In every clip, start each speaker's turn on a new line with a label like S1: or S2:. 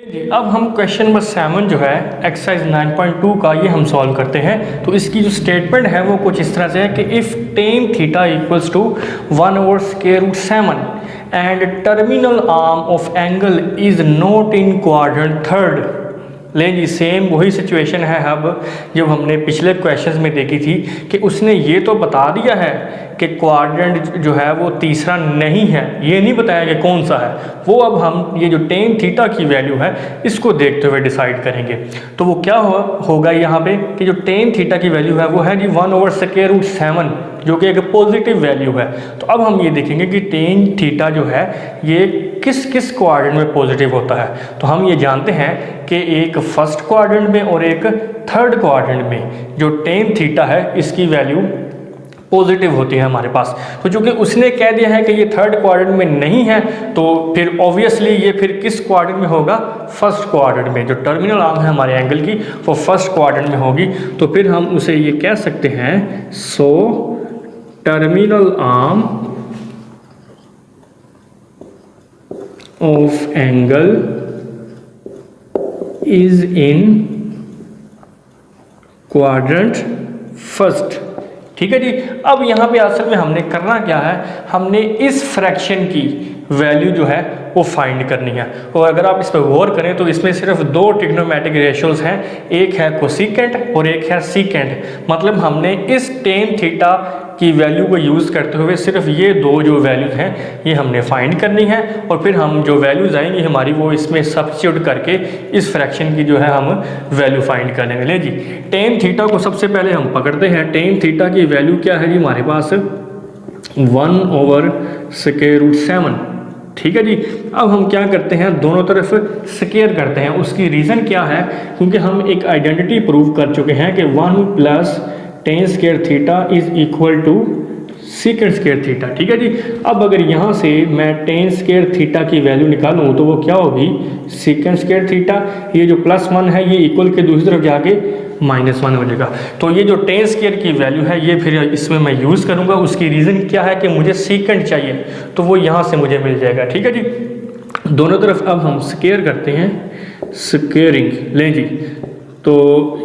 S1: जी अब हम question number 7 जो है एक्सरसाइज 9.2 का ये हम सॉल्व करते हैं। तो इसकी जो स्टेटमेंट है वो कुछ इस तरह से है कि if tan theta equals to 1/√7 and terminal arm of angle is not in quadrant third. ले जी सेम वही सिचुएशन है अब जब हमने पिछले क्वेश्चंस में देखी थी कि उसने ये तो बता दिया है कि क्वाड्रेंट जो है वो तीसरा नहीं है, ये नहीं बताया कि कौन सा है। वो अब हम ये जो टेन थीटा की वैल्यू है इसको देखते हुए डिसाइड करेंगे। तो वो क्या होगा यहाँ पे कि जो टेन थीटा की वैल्यू है वो है जी 1/√7 जो कि एक पॉजिटिव वैल्यू है। तो अब हम ये देखेंगे कि टेन थीटा जो है ये किस किस क्वाड्रेंट में पॉजिटिव होता है। तो हम ये जानते हैं कि एक फर्स्ट क्वाड्रेंट में और एक थर्ड क्वाड्रेंट में जो टेन थीटा है इसकी वैल्यू पॉजिटिव होती है हमारे पास। तो चूंकि उसने कह दिया है कि ये थर्ड क्वाड्रेंट में नहीं है तो फिर ऑब्वियसली ये फिर किस क्वाड्रेंट में होगा, फर्स्ट क्वाड्रेंट में। जो टर्मिनल आर्म है हमारे एंगल की वो फर्स्ट क्वाड्रेंट में होगी। तो फिर हम उसे ये कह सकते हैं so terminal arm of angle is in quadrant first. ठीक है जी। अब यहाँ पे असल में हमने करना क्या है, हमने इस फ्रैक्शन की वैल्यू जो है वो फाइंड करनी है। और अगर आप इस पर गौर करें तो इसमें सिर्फ दो ट्रिग्नोमेट्रिक रेशियोज हैं, एक है कोसिकेंट और एक है सीकेंट। मतलब हमने इस टेन थीटा की वैल्यू को यूज़ करते हुए सिर्फ ये दो जो वैल्यूज हैं ये हमने फाइंड करनी है। और फिर हम जो वैल्यूज आएंगी हमारी वो इसमें सब्स्टिट्यूट करके इस फ्रैक्शन की जो है हम वैल्यू फाइंड कर लेंगे। ले जी टेन थीटा को सबसे पहले हम पकड़ते हैं। टेन थीटा की वैल्यू क्या है जी हमारे पास 1/√7। ठीक है जी। अब हम क्या करते हैं, दोनों तरफ स्क्वायर करते हैं। उसकी रीज़न क्या है, क्योंकि हम एक आइडेंटिटी प्रूव कर चुके हैं कि 1 + tan square theta is equal to secant square theta. ठीक है जी। अब अगर यहाँ से मैं tan स्क्वायर थीटा की वैल्यू निकालूँ तो वो क्या होगी, सीकेंट स्क्वायर थीटा। ये जो +1 है ये इक्वल के दूसरी तरफ जाके -1 हो जाएगा। तो ये जो tan स्क्वायर की वैल्यू है ये फिर इसमें मैं यूज़ करूँगा। उसकी रीज़न क्या है कि मुझे सीकेंट चाहिए तो वो यहाँ से मुझे मिल जाएगा। ठीक है जी। दोनों तरफ अब हम स्क्वायर करते हैं, स्क्वेयरिंग लें जी। तो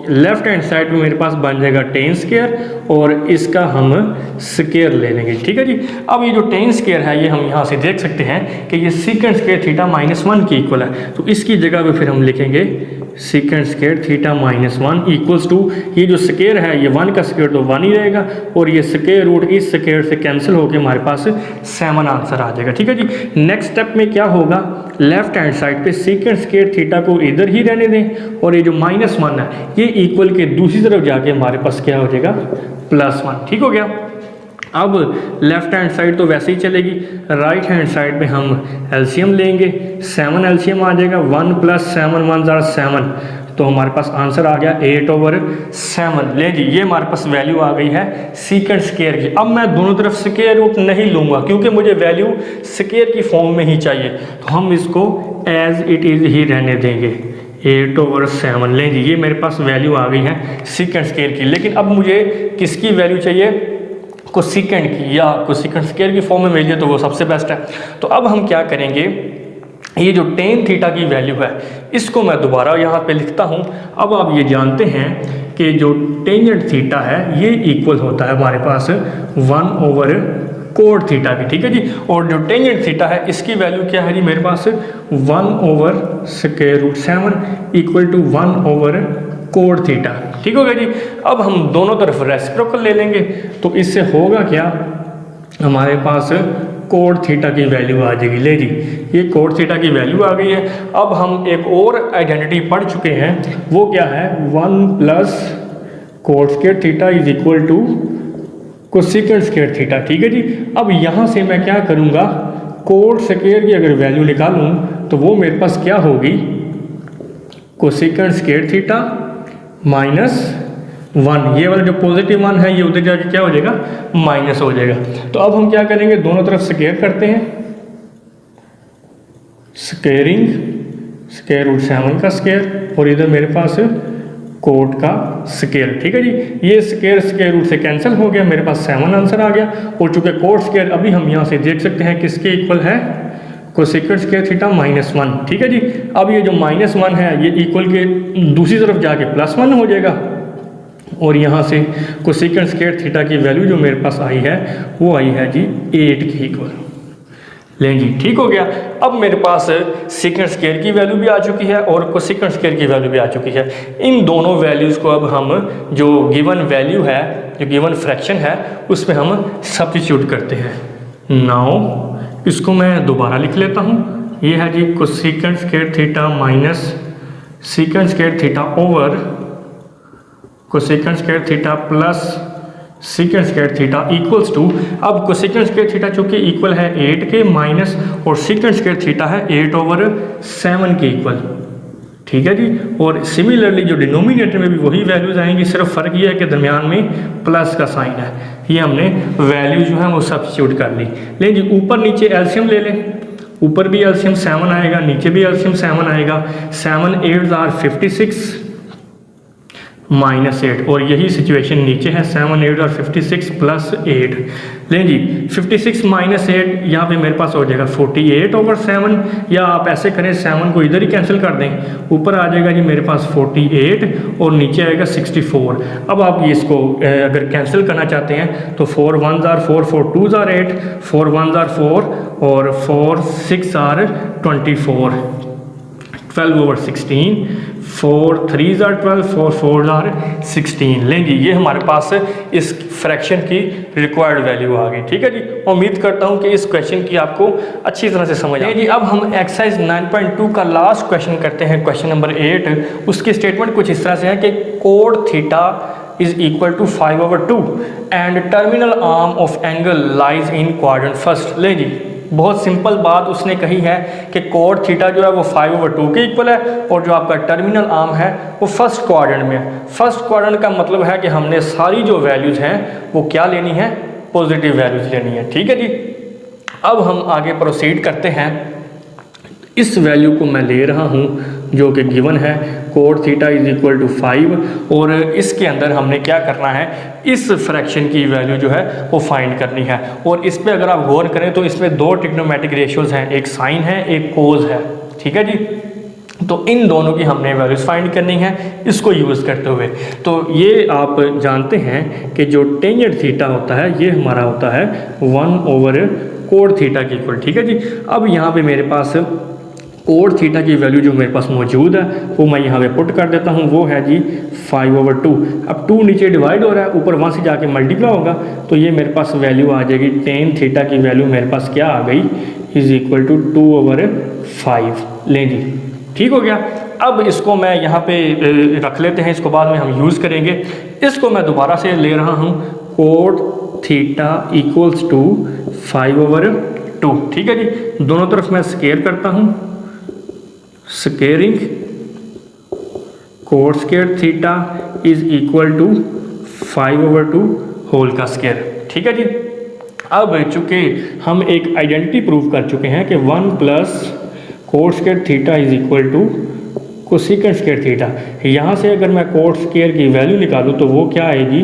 S1: लेफ्ट हैंड साइड में मेरे पास बन जाएगा tan स्क्वायर और इसका हम स्क्वायर ले लेंगे। ठीक है जी। अब ये जो tan स्क्वायर है ये हम यहाँ से देख सकते हैं कि ये सीकेंट स्क्वायर थीटा -1 की इक्वल है। तो इसकी जगह पे फिर हम लिखेंगे secant square theta -1 equals to ये जो स्क्वायर है ये 1 का स्क्वायर तो 1 ही रहेगा और ये स्क्वायर रूट इस स्क्वायर से कैंसिल होकर हमारे पास 7 आंसर आ जाएगा। ठीक है जी। नेक्स्ट स्टेप में क्या होगा, लेफ्ट हैंड साइड पे सीकेंट स्क्वायर थीटा को इधर ही रहने दें और ये जो -1 है ये इक्वल के दूसरी तरफ जाके हमारे पास क्या हो जाएगा +1। ठीक हो गया। अब लेफ्ट हैंड साइड तो वैसे ही चलेगी, राइट हैंड साइड में हम एलसीएम लेंगे। 7 एलसीएम आ जाएगा, 1 + 7 1 = 7। तो हमारे पास आंसर आ गया 8/7। ले जी ये हमारे पास वैल्यू आ गई है सीकेंट स्क्वायर की। अब मैं दोनों तरफ स्क्वायर रूट नहीं लूँगा क्योंकि मुझे वैल्यू स्क्वायर की फॉर्म में ही चाहिए। तो हम इसको एज इट इज़ ही रहने देंगे 8/7। लें जी ये मेरे पास वैल्यू आ गई है सीकेंट स्क्वायर की। लेकिन अब मुझे किसकी वैल्यू चाहिए, कोसिकेंट की, या कोसिकेंट स्क्वायर की फॉर्म में मिल जाए तो वो सबसे बेस्ट है। तो अब हम क्या करेंगे, ये जो tan थीटा की वैल्यू है इसको मैं दोबारा यहाँ पे लिखता हूँ। अब आप ये जानते हैं कि जो टेंजेंट थीटा है ये इक्वल होता है हमारे पास 1/cot थीटा की। ठीक है जी। और जो टेंजेंट थीटा है इसकी वैल्यू क्या है जी मेरे पास 1/√7 इक्वल टू 1/cot थीटा। ठीक हो गया जी। अब हम दोनों तरफ रेसिप्रोकल ले लेंगे तो इससे होगा क्या, हमारे पास cot थीटा की वैल्यू आ जाएगी। ले जी ये cot थीटा की वैल्यू आ गई है। अब हम एक और आइडेंटिटी पढ़ चुके हैं, वो क्या है 1 + cot square theta is equal to cosecant square theta. ठीक है जी। अब यहाँ से मैं क्या करूँगा, cot स्क्वायर की अगर वैल्यू निकालूँ तो वो मेरे पास क्या होगी, कोसिकेंट स्क्वायर थीटा -1। ये वाला जो पॉजिटिव 1 है ये उधर जाके क्या हो जाएगा, माइनस हो जाएगा। तो अब हम क्या करेंगे, दोनों तरफ स्क्वायर करते हैं, स्क्वेयरिंग √7 का स्क्वायर और इधर मेरे पास कोट का स्क्वायर। ठीक है जी। ये स्क्वायर रूट से कैंसिल हो गया, मेरे पास 7 आंसर आ गया। और चूंकि कोट स्क्वायर अभी हम यहाँ से देख सकते हैं किसके इक्वल है, कोसेकेंड स्क्वायर थीटा -1, ठीक है जी। अब ये जो -1 है ये इक्वल के दूसरी तरफ जाके +1 हो जाएगा और यहाँ से कोसेकेंड स्क्वायर थीटा की वैल्यू जो मेरे पास आई है वो आई है जी 8 के इक्वल। लें जी, ठीक हो गया। अब मेरे पास सेकेंड स्क्वायर की वैल्यू भी आ चुकी है और कोसेकेंड स्क्वायर की वैल्यू भी आ चुकी है। इन दोनों वैल्यूज़ को अब हम जो गिवन वैल्यू है, जो गिवन फ्रैक्शन है, उसमें हम सब्स्टिट्यूट करते हैं। नाउ इसको मैं दोबारा लिख लेता हूँ। ये है जी cosecant square theta minus secant square theta over cosecant square theta plus secant square theta equals to, अब कोसेकेंड स्क्वायर थीटा चूँकि इक्वल है 8 के माइनस और सेकेंड स्क्वायर थीटा है 8/7 के इक्वल, ठीक है जी। और सिमिलरली जो डिनोमिनेटर में भी वही वैल्यूज आएंगी, सिर्फ फ़र्क ये है कि दरमियान में प्लस का साइन है। ये हमने वैल्यू जो है वो सब्स्टिट्यूट कर ली। लेकिन जी ऊपर नीचे एलसीएम ले लें, ऊपर भी एलसीएम 7 आएगा, नीचे भी एलसीएम 7 आएगा। 7 8 आर 56 -8 और यही सिचुएशन नीचे है 7 8 और 56 + 8। लें जी 56 - 8 यहाँ पे मेरे पास हो जाएगा 48/7, या आप ऐसे करें 7 को इधर ही कैंसिल कर दें, ऊपर आ जाएगा जी मेरे पास 48 और नीचे आएगा 64। अब आप ये इसको अगर कैंसिल करना चाहते हैं तो 4 1s are 4, 4 2s are 8, 4 1s are 4 और 4 6 are 24, 12/16, 4 3s are 12, 4 4s are 16। लेंगे ये हमारे पास इस फ्रैक्शन की रिक्वायर्ड वैल्यू आ गई, ठीक है जी। उम्मीद करता हूँ कि इस क्वेश्चन की आपको अच्छी तरह से समझ आई जी। अब हम एक्सरसाइज 9.2 का लास्ट क्वेश्चन करते हैं, क्वेश्चन नंबर 8। उसकी स्टेटमेंट कुछ इस तरह से है कि code theta is equal to 5/2 and terminal arm of angle lies in quadrant first। ले जी बहुत सिंपल बात उसने कही है कि कोड थीटा जो है वो 5/2 के इक्वल है और जो आपका टर्मिनल आर्म है वो फर्स्ट क्वाड्रेंट में है। फर्स्ट क्वाड्रेंट का मतलब है कि हमने सारी जो वैल्यूज़ हैं वो क्या लेनी है, पॉजिटिव वैल्यूज़ लेनी है, ठीक है जी। अब हम आगे प्रोसीड करते हैं। इस वैल्यू को मैं ले रहा हूँ जो कि गिवन है cot theta is equal to 5 और इसके अंदर हमने क्या करना है, इस फ्रैक्शन की वैल्यू जो है वो फाइंड करनी है। और इस पे अगर आप गौर करें तो इसमें दो ट्रिग्नोमेट्रिक रेशियोज हैं, एक साइन है एक कोज है, ठीक है जी। तो इन दोनों की हमने वैल्यूज फाइंड करनी है इसको यूज़ करते हुए। तो ये आप जानते हैं कि जो टेंजेंट थीटा होता है ये हमारा होता है 1/कोड थीटा के इक्वल, ठीक है जी। अब यहाँ पे मेरे पास कोड थीटा की वैल्यू जो मेरे पास मौजूद है वो मैं यहाँ पे पुट कर देता हूँ, वो है जी 5/2। अब 2 नीचे डिवाइड हो रहा है, ऊपर 1 से जाके मल्टीप्लाई होगा तो ये मेरे पास वैल्यू आ जाएगी, टेन थीटा की वैल्यू मेरे पास क्या आ गई, इज इक्वल टू 2/5। लें जी ठीक हो गया। अब इसको मैं यहाँ पे रख लेते हैं, इसको बाद में हम यूज़ करेंगे। इसको मैं दोबारा से ले रहा हूँ, कोड थीटा इक्वल्स टू 5/2, ठीक है जी। दोनों तरफ मैं स्केयर करता हूँ, squaring cot square theta is equal to 5/2 whole का स्केयर, ठीक है जी। अब चूंकि हम एक आइडेंटिटी प्रूव कर चुके हैं कि 1 plus cot square theta is equal to cosecant square theta, यहाँ से अगर मैं कोड स्केयर की वैल्यू निकालूँ तो वो क्या आएगी,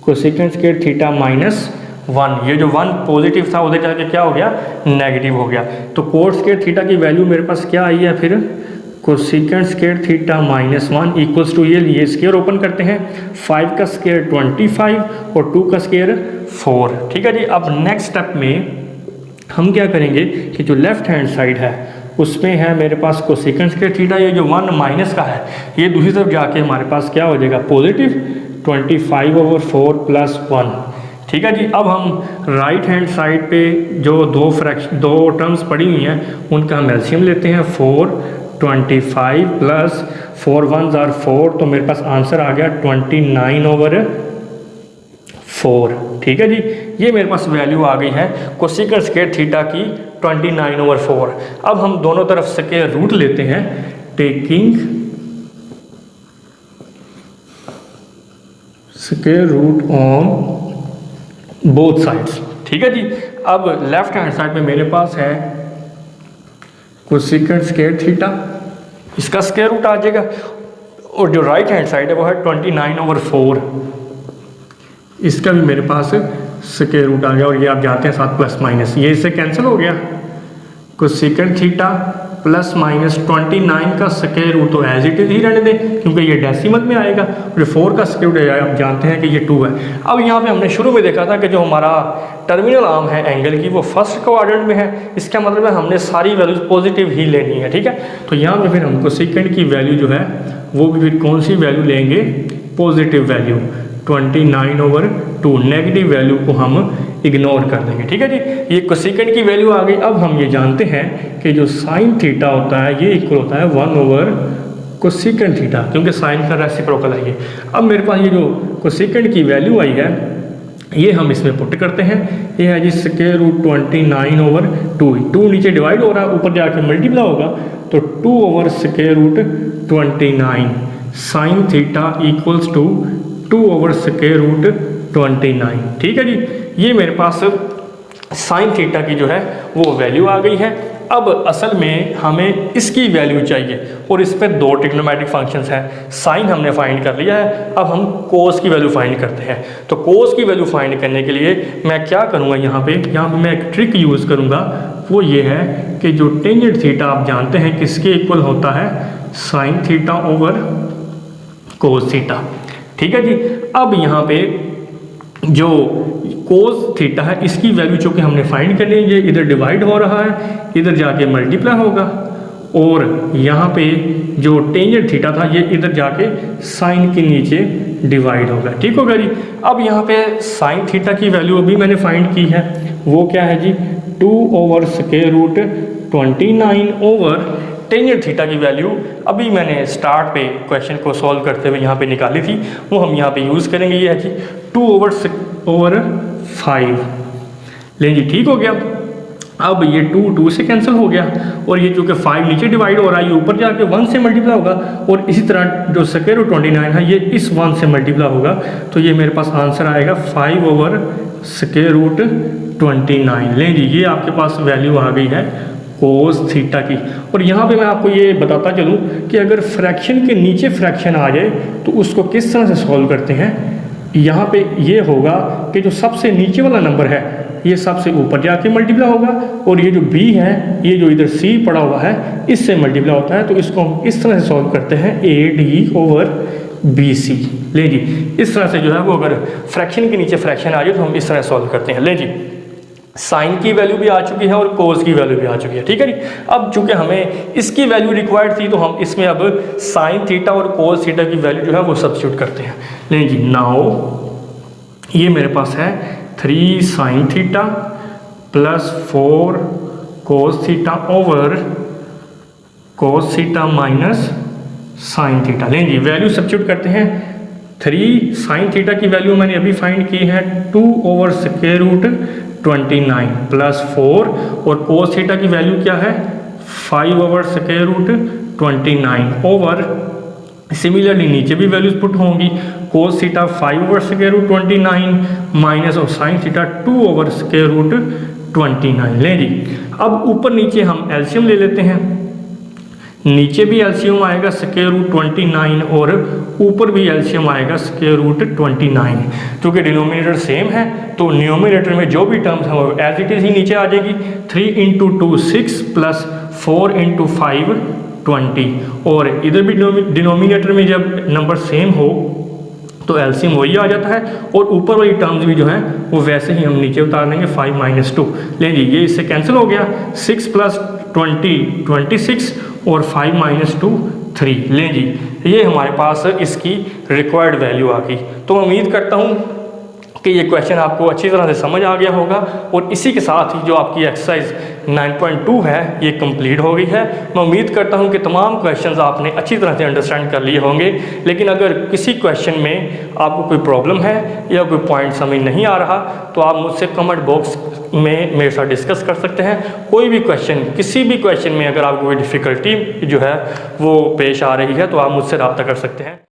S1: कोसेकेंड स्केयर थीटा -1। ये जो 1 पॉजिटिव था उधर जाके क्या हो गया, नेगेटिव हो गया। तो कोड स्केयर थीटा की वैल्यू मेरे पास क्या आई है, फिर cosecant square theta -1 equals to ये स्केयर ओपन करते हैं, 5 का स्केयर 25 और 2 का स्केयर 4, ठीक है जी। अब नेक्स्ट स्टेप में हम क्या करेंगे कि जो लेफ्ट हैंड साइड है उसमें है मेरे पास कोसेकेंड स्केयर थीटा, ये जो 1 माइनस का है ये दूसरी तरफ जाके हमारे पास क्या हो जाएगा, पॉजिटिव 25/4 + 1, ठीक है जी। अब हम राइट हैंड साइड पे जो दो टर्म्स पड़ी हुई हैं उनका हम एलसीएम लेते हैं, 425 + 4 1s are 4, तो मेरे पास आंसर आ गया 29/4, ठीक है जी। ये मेरे पास वैल्यू आ गई है कोसेकेंड स्केयर थीटा की 29/4। अब हम दोनों तरफ स्केयर रूट लेते हैं, taking square root on both sides, ठीक है जी। अब लेफ्ट हैंड साइड पे मेरे पास है कोसेकेंड स्केयर थीटा, इसका स्केयर रूट आ जाएगा, और जो राइट हैंड साइड है वो है 29/4, इसका भी मेरे पास स्केयर रूट आ गया। और ये आप जानते हैं साथ प्लस माइनस, ये इससे कैंसिल हो गया, कोसेकेंड थीटा प्लस माइनस 29 का स्क्वायर रूट तो एज इट इज ही रहने दें क्योंकि ये डेसिमल में आएगा और 4 का स्क्वायर रूट आप जानते हैं कि ये 2 है। अब यहाँ पे हमने शुरू में देखा था कि जो हमारा टर्मिनल आर्म है एंगल की वो फर्स्ट क्वाड्रेंट में है, इसका मतलब है हमने सारी वैल्यूज पॉजिटिव ही लेनी है, ठीक है। तो यहाँ पे फिर हम कोसेकेंड की वैल्यू जो है वो भी फिर कौन सी वैल्यू लेंगे, पॉजिटिव वैल्यू 29/2, नेगेटिव वैल्यू को हम इग्नोर कर देंगे, ठीक है जी। ये कोसेकेंड की वैल्यू आ गई। अब हम ये जानते हैं कि जो साइन थीटा होता है ये इक्वल होता है 1/कोसेकेंड थीटा, क्योंकि साइन का रेसिप्रोकल है ये। अब मेरे पास ये जो कोसेकेंड की वैल्यू आई है ये हम इसमें पुट करते हैं। ये है जी स्क्वायर रूट 29/2, 2 नीचे डिवाइड हो रहा है, ऊपर जाके मल्टीप्लाई होगा तो 2/स्क्वायर root 29 sine theta equals to 2/स्क्वायर रूट 29, ठीक है जी। ये मेरे पास साइन थीटा की जो है वो वैल्यू आ गई है। अब असल में हमें इसकी वैल्यू चाहिए और इस पर 2 ट्रिग्नोमेट्रिक फंक्शंस हैं। साइन हमने फाइंड कर लिया है, अब हम कोस की वैल्यू फाइंड करते हैं। तो कोस की वैल्यू फाइंड करने के लिए मैं क्या करूँगा, यहाँ पे मैं एक ट्रिक यूज़ करूँगा, वो ये है कि जो टेंजेंट थीटा आप जानते हैं किसके इक्वल होता है, sine theta over cos theta, ठीक है जी। अब यहाँ पे जो कोस थीटा है इसकी वैल्यू चूँकि हमने फाइंड कर ली, ये इधर डिवाइड हो रहा है, इधर जाके मल्टीप्लाई होगा और यहाँ पे जो टेंजेंट थीटा था ये इधर जाके साइन के नीचे डिवाइड होगा, ठीक होगा जी। अब यहाँ पे साइन थीटा की वैल्यू अभी मैंने फाइंड की है, वो क्या है जी 2/स्क्वायर रूट 29 ओवर टेंजेंट थीटा की वैल्यू अभी मैंने स्टार्ट पे क्वेश्चन को सॉल्व करते हुए यहाँ पे निकाली थी, वो हम यहाँ पे यूज़ करेंगे। ये है जी 2/5 लें जी, ठीक हो गया। अब ये 2 से कैंसिल हो गया और ये चूँकि 5 नीचे डिवाइड हो रहा है ये ऊपर जाके 1 से मल्टीप्लाई होगा और इसी तरह जो स्क्वायर रूट 29 है ये इस 1 से मल्टीप्लाई होगा, तो ये मेरे पास आंसर आएगा 5/स्क्वायर रूट 29। लें जी, ये आपके पास वैल्यू आ गई है कोस थीटा की। और यहाँ पे मैं आपको ये बताता चलूँ कि अगर फ्रैक्शन के नीचे फ्रैक्शन आ जाए तो उसको किस तरह से सॉल्व करते हैं। यहाँ पे ये होगा कि जो सबसे नीचे वाला नंबर है ये सबसे ऊपर जाके मल्टीप्लाई होगा और ये जो b है ये जो इधर c पड़ा हुआ है इससे मल्टीप्लाई होता है, तो इसको हम इस तरह से सॉल्व करते हैं AD/BC। ले जी, इस तरह से जो है वो अगर फ्रैक्शन के नीचे फ्रैक्शन आ जाए तो हम इस तरह सॉल्व करते हैं। ले जी, साइन की वैल्यू भी आ चुकी है और कोस की वैल्यू भी आ चुकी है, ठीक है जी। अब चूंकि हमें इसकी वैल्यू रिक्वायर्ड थी तो हम इसमें अब साइन थीटा और कोस थीटा की वैल्यू जो है वो सब्स्टिट्यूट करते हैं। लें जी, नाउ ये मेरे पास है 3 sine theta plus 4 cos theta over cos theta minus sine theta. लें जी, वैल्यू सब्स्टिट्यूट करते हैं। 3 साइन थीटा की वैल्यू मैंने अभी फाइंड की है 2/स्क्वायर रूट 29 प्लस 4 और कोस थीटा की वैल्यू क्या है 5/स्क्वायर रूट 29 ओवर, सिमिलरली नीचे भी वैल्यूज पुट होंगी, कोस थीटा 5/स्क्वायर रूट 29 माइनस और साइन थीटा 2/स्क्वायर रूट 29। लें जी, अब ऊपर नीचे हम एलसीएम ले लेते हैं। नीचे भी एलसीएम आएगा स्क्वायर रूट 29 और ऊपर भी एलसीएम आएगा स्क्वायर रूट 29। क्योंकि डिनोमिनेटर सेम है तो न्यूमरेटर में जो भी टर्म्स हैं वो एज इट इज ही नीचे आ जाएगी। 3 × 2 6 प्लस 4 × 5 20 और इधर भी डिनोमिनेटर में जब नंबर सेम हो तो एलसीएम वही आ जाता है और ऊपर वाली टर्म्स भी जो हैं वो वैसे ही हम नीचे उतार देंगे 5 - 2। लें जी, ये इससे कैंसिल हो गया, 6 + 20 26 और 5 - 2 3। लें जी, ये हमारे पास इसकी रिक्वायर्ड वैल्यू आ गई। तो मैं उम्मीद करता हूँ कि ये क्वेश्चन आपको अच्छी तरह से समझ आ गया होगा और इसी के साथ ही जो आपकी एक्सरसाइज 9.2 है ये कंप्लीट हो गई है। मैं उम्मीद करता हूँ कि तमाम क्वेश्चंस आपने अच्छी तरह से अंडरस्टैंड कर लिए होंगे, लेकिन अगर किसी क्वेश्चन में आपको कोई प्रॉब्लम है या कोई पॉइंट समझ नहीं आ रहा तो आप मुझसे कमेंट बॉक्स में मेरे साथ डिस्कस कर सकते हैं। कोई भी क्वेश्चन, किसी भी क्वेश्चन में अगर आपको कोई डिफ़िकल्टी जो है वो पेश आ रही है तो आप मुझसे रब्ता कर सकते हैं।